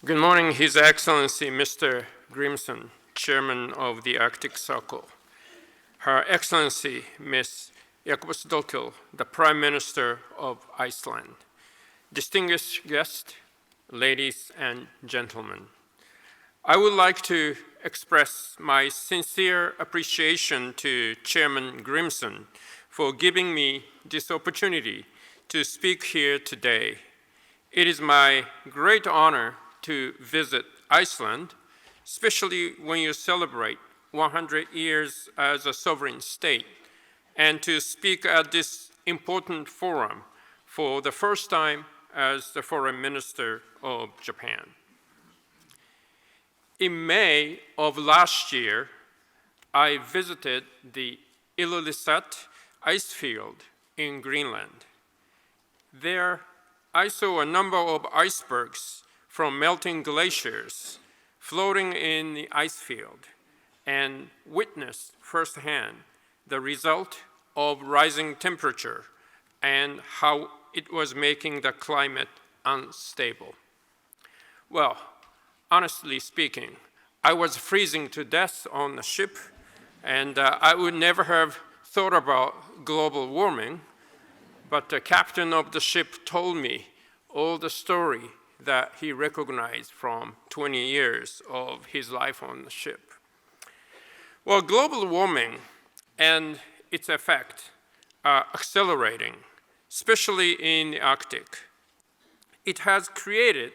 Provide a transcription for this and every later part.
Good morning, His Excellency Mr. Grimson, Chairman of the Arctic Circle. Her Excellency Ms. Jakobsdóttir, the Prime Minister of Iceland. Distinguished guests, ladies and gentlemen. I would like to express my sincere appreciation to Chairman Grimson for giving me this opportunity to speak here today. It is my great honor to visit Iceland, especially when you celebrate 100 years as a sovereign state, and to speak at this important forum for the first time as the Foreign Minister of Japan. In May of last year, I visited the Ilulissat ice field in Greenland. There, I saw a number of icebergs from melting glaciers floating in the ice field and witnessed firsthand the result of rising temperature and how it was making the climate unstable. Well, honestly speaking, I was freezing to death on the ship, and I would never have thought about global warming, but the captain of the ship told me all the story that he recognized from 20 years of his life on the ship. Well, global warming and its effect are accelerating, especially in the Arctic. It has created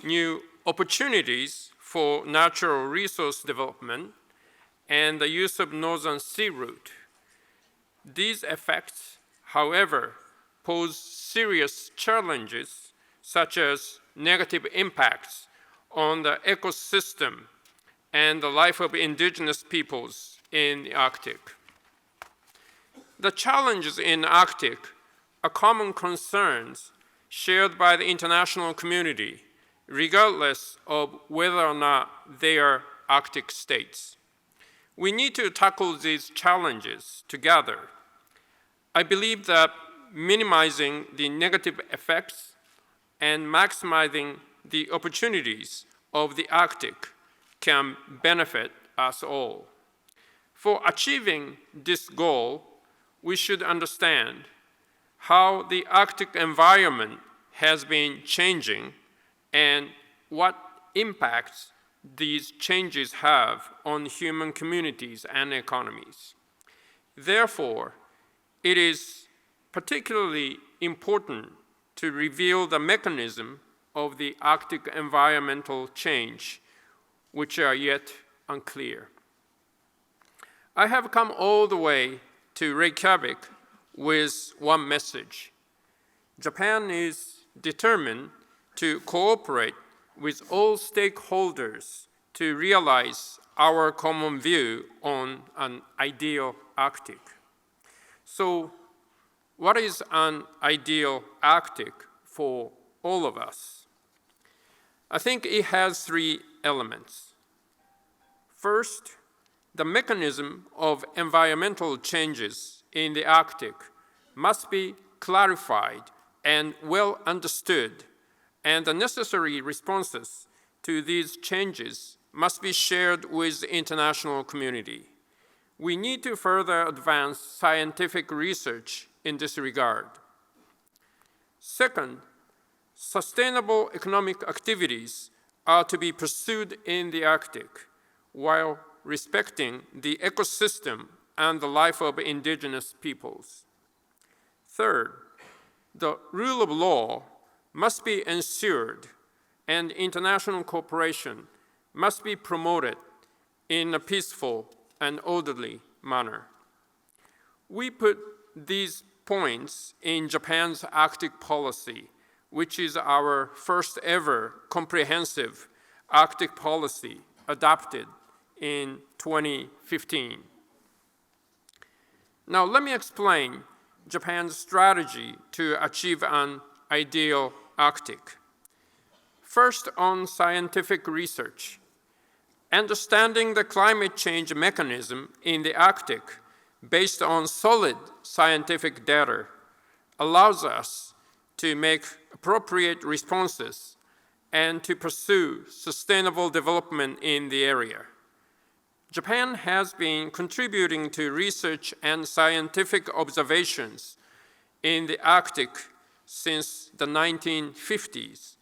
new opportunities for natural resource development and the use of Northern Sea route. These effects, however, pose serious challenges such as negative impacts on the ecosystem and the life of indigenous peoples in the Arctic. The challenges in the Arctic are common concerns shared by the international community, regardless of whether or not they are Arctic states. We need to tackle these challenges together. I believe that minimizing the negative effects and maximizing the opportunities of the Arctic can benefit us all. For achieving this goal, we should understand how the Arctic environment has been changing and what impacts these changes have on human communities and economies. Therefore, it is particularly important to reveal the mechanism of the Arctic environmental change, which are yet unclear. I have come all the way to Reykjavík with one message. Japan is determined to cooperate with all stakeholders to realize our common view on an ideal Arctic. So, what is an ideal Arctic for all of us? I think it has three elements. First, the mechanism of environmental changes in the Arctic must be clarified and well understood, and the necessary responses to these changes must be shared with the international community. We need to further advance scientific research in this regard. Second, sustainable economic activities are to be pursued in the Arctic while respecting the ecosystem and the life of indigenous peoples. Third, the rule of law must be ensured and international cooperation must be promoted in a peaceful and orderly manner. We put these points in Japan's Arctic policy, which is our first ever comprehensive Arctic policy adopted in 2015. Now let me explain Japan's strategy to achieve an ideal Arctic. First, on scientific research. Understanding the climate change mechanism in the Arctic based on solid scientific data allows us to make appropriate responses and to pursue sustainable development in the area. Japan has been contributing to research and scientific observations in the Arctic since the 1950s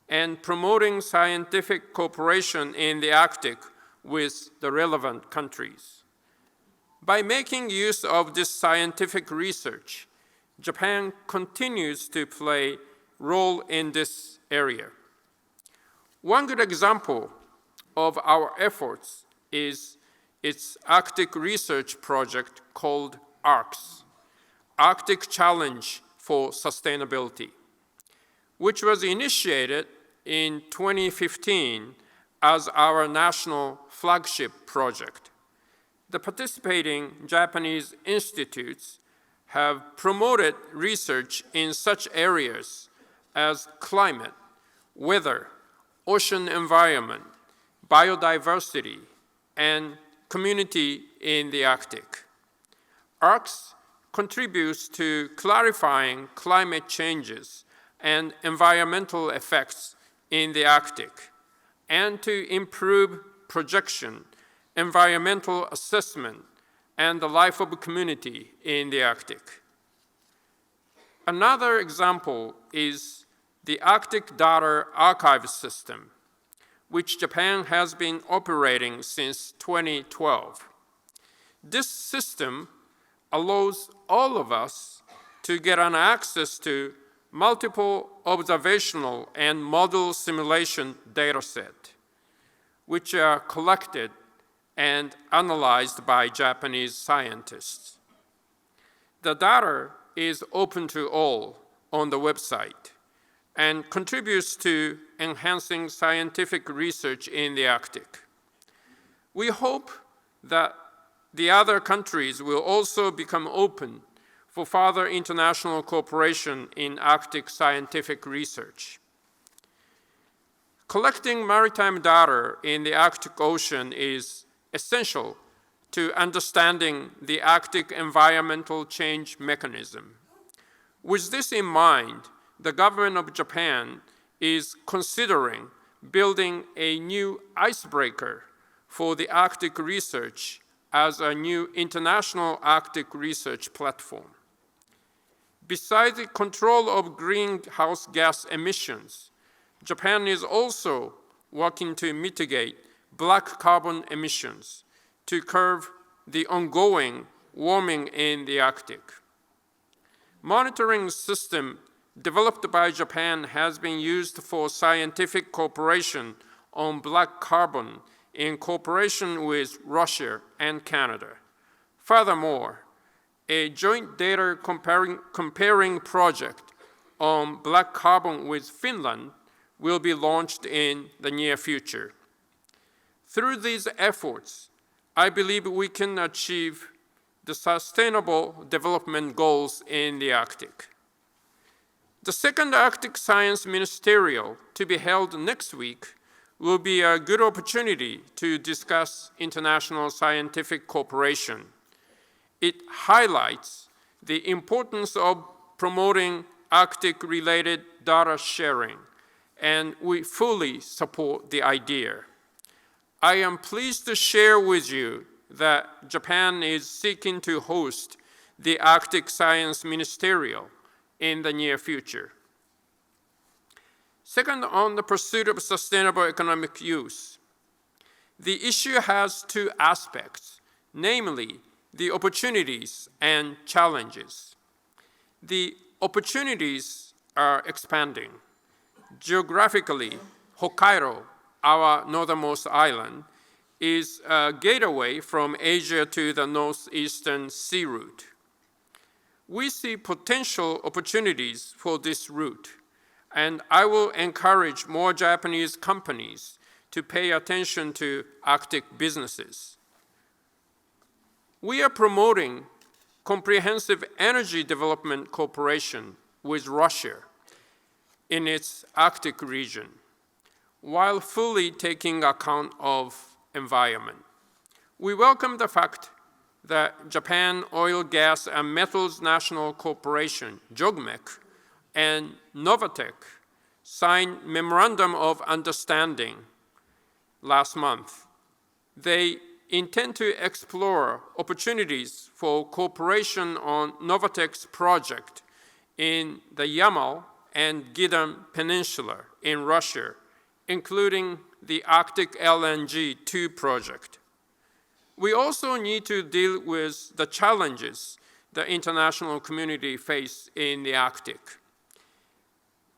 and promoting scientific cooperation in the Arctic with the relevant countries. By making use of this scientific research, Japan continues to play a role in this area. One good example of our efforts is its Arctic research project called ARCS, Arctic Challenge for Sustainability, which was initiated in 2015 as our national flagship project. The participating Japanese institutes have promoted research in such areas as climate, weather, ocean environment, biodiversity, and community in the Arctic. ARCS contributes to clarifying climate changes and environmental effects in the Arctic, and to improve projection, environmental assessment, and the life of a community in the Arctic. Another example is the Arctic Data Archive System, which Japan has been operating since 2012. This system allows all of us to get an access to multiple observational and model simulation dataset, which are collected and analyzed by Japanese scientists. The data is open to all on the website and contributes to enhancing scientific research in the Arctic. We hope that the other countries will also become open for further international cooperation in Arctic scientific research. Collecting maritime data in the Arctic Ocean is essential to understanding the Arctic environmental change mechanism. With this in mind, the government of Japan is considering building a new icebreaker for the Arctic research as a new international Arctic research platform. Besides the control of greenhouse gas emissions, Japan is also working to mitigate black carbon emissions to curb the ongoing warming in the Arctic. Monitoring system developed by Japan has been used for scientific cooperation on black carbon in cooperation with Russia and Canada. Furthermore, a joint data comparing project on black carbon with Finland will be launched in the near future. Through these efforts, I believe we can achieve the sustainable development goals in the Arctic. The second Arctic Science Ministerial, to be held next week, will be a good opportunity to discuss international scientific cooperation. It highlights the importance of promoting Arctic-related data sharing, and we fully support the idea. I am pleased to share with you that Japan is seeking to host the Arctic Science Ministerial in the near future. Second, on the pursuit of sustainable economic use. The issue has two aspects, namely the opportunities and challenges. The opportunities are expanding. Geographically, Hokkaido, our northernmost island, is a gateway from Asia to the northeastern sea route. We see potential opportunities for this route, and I will encourage more Japanese companies to pay attention to Arctic businesses. We are promoting comprehensive energy development cooperation with Russia in its Arctic region, while fully taking account of environment. We welcome the fact that Japan Oil, Gas, and Metals National Corporation, JOGMEC, and Novatek signed Memorandum of Understanding last month. They intend to explore opportunities for cooperation on Novatek's project in the Yamal and Gidan Peninsula in Russia, including the Arctic LNG 2 project. We also need to deal with the challenges the international community faces in the Arctic.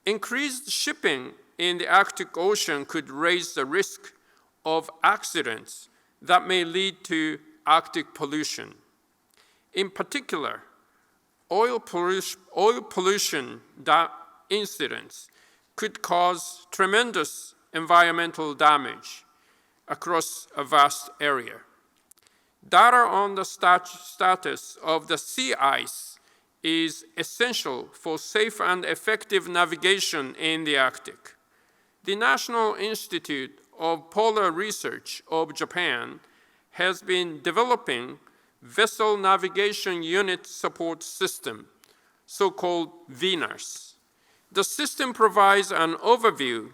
Increased shipping in the Arctic Ocean could raise the risk of accidents that may lead to Arctic pollution. In particular, oil pollution incidents could cause tremendous environmental damage across a vast area. Data on the status of the sea ice is essential for safe and effective navigation in the Arctic. The National Institute of Polar Research of Japan has been developing vessel navigation unit support system, so-called VNURS. The system provides an overview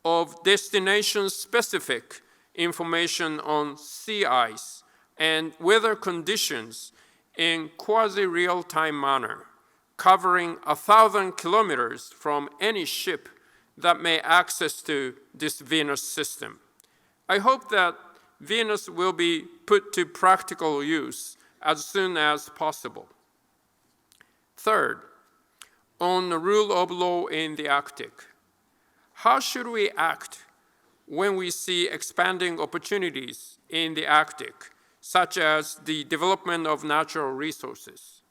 of destination-specific information on sea ice and weather conditions in quasi-real-time manner, covering 1,000 kilometers from any ship that may access to this VNURS system. I hope that VNURS will be put to practical use as soon as possible. Third, on the rule of law in the Arctic. How should we act when we see expanding opportunities in the Arctic, such as the development of natural resources?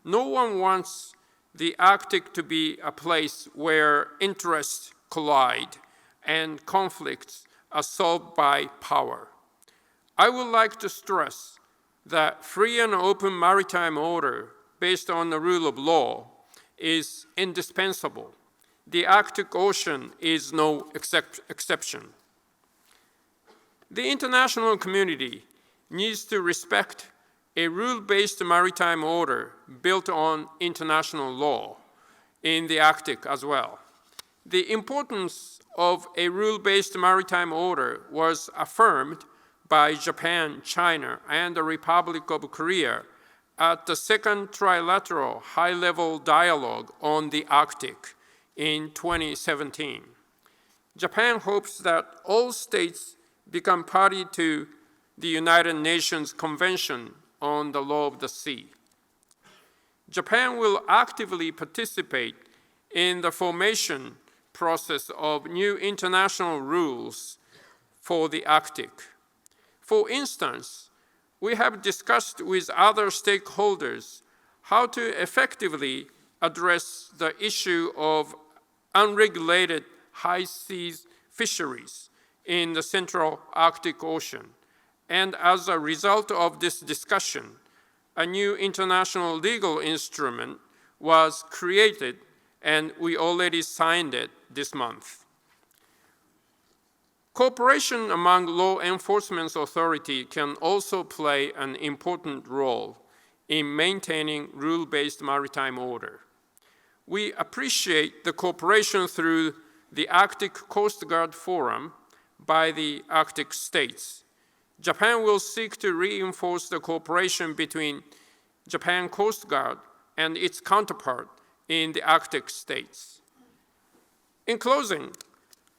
No one wants the Arctic to be a place where interests collide and conflicts are solved by power. I would like to stress that free and open maritime order based on the rule of law is indispensable. The Arctic Ocean is no exception. The international community needs to respect a rule-based maritime order built on international law in the Arctic as well. The importance of a rule-based maritime order was affirmed by Japan, China, and the Republic of Korea at the second trilateral high-level dialogue on the Arctic in 2017. Japan hopes that all states become party to the United Nations Convention on the Law of the Sea. Japan will actively participate in the formation process of new international rules for the Arctic. For instance, we have discussed with other stakeholders how to effectively address the issue of unregulated high seas fisheries in the Central Arctic Ocean. And as a result of this discussion, a new international legal instrument was created, and we already signed it this month. Cooperation among law enforcement authorities can also play an important role in maintaining rule-based maritime order. We appreciate the cooperation through the Arctic Coast Guard Forum by the Arctic states. Japan will seek to reinforce the cooperation between Japan Coast Guard and its counterpart in the Arctic states. In closing,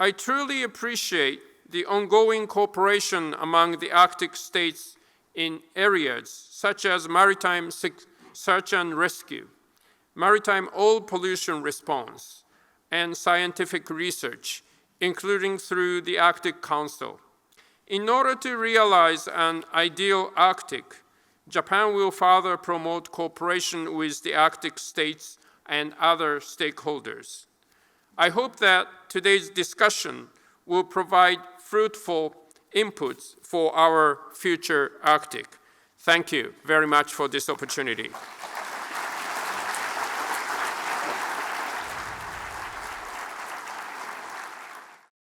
I truly appreciate the ongoing cooperation among the Arctic states in areas such as maritime search and rescue, maritime oil pollution response, and scientific research, including through the Arctic Council. In order to realize an ideal Arctic, Japan will further promote cooperation with the Arctic states and other stakeholders. I hope that today's discussion will provide fruitful inputs for our future Arctic. Thank you very much for this opportunity.